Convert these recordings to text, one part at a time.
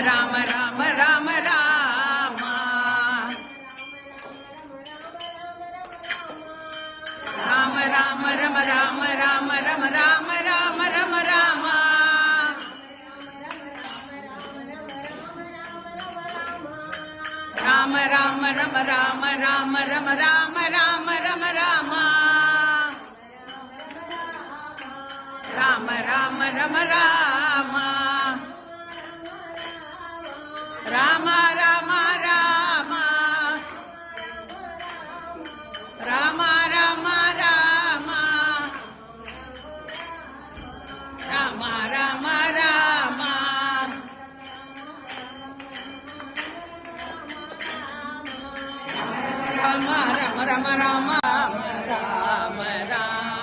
Rama Rama Rama Rama Rama Rama ರಮ Rama Rama ರಮ Rama Rama ರಮ Rama Rama Rama ರಮ Rama Rama ರಮ Rama Rama ರಮ Rama Rama Rama ರಮ Rama Rama Rama Rama Rama Rama Rama Rama Rama Rama Rama Rama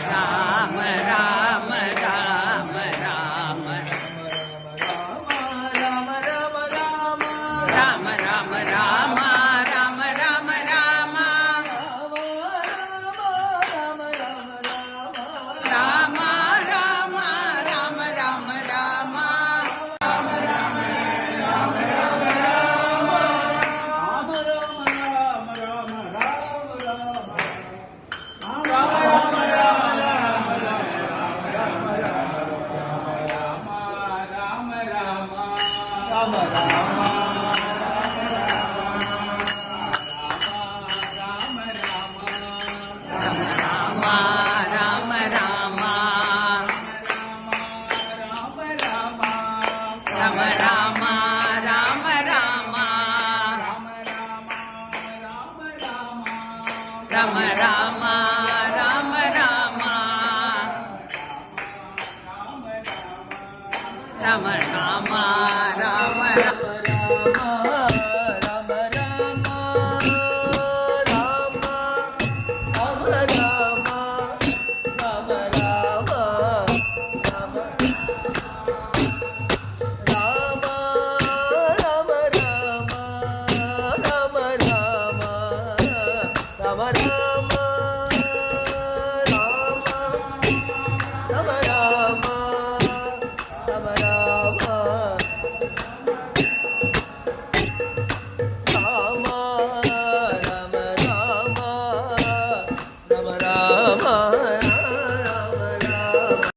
Rama Rama Rama Rama Rama Rama Rama Rama Rama Rama Rama Rama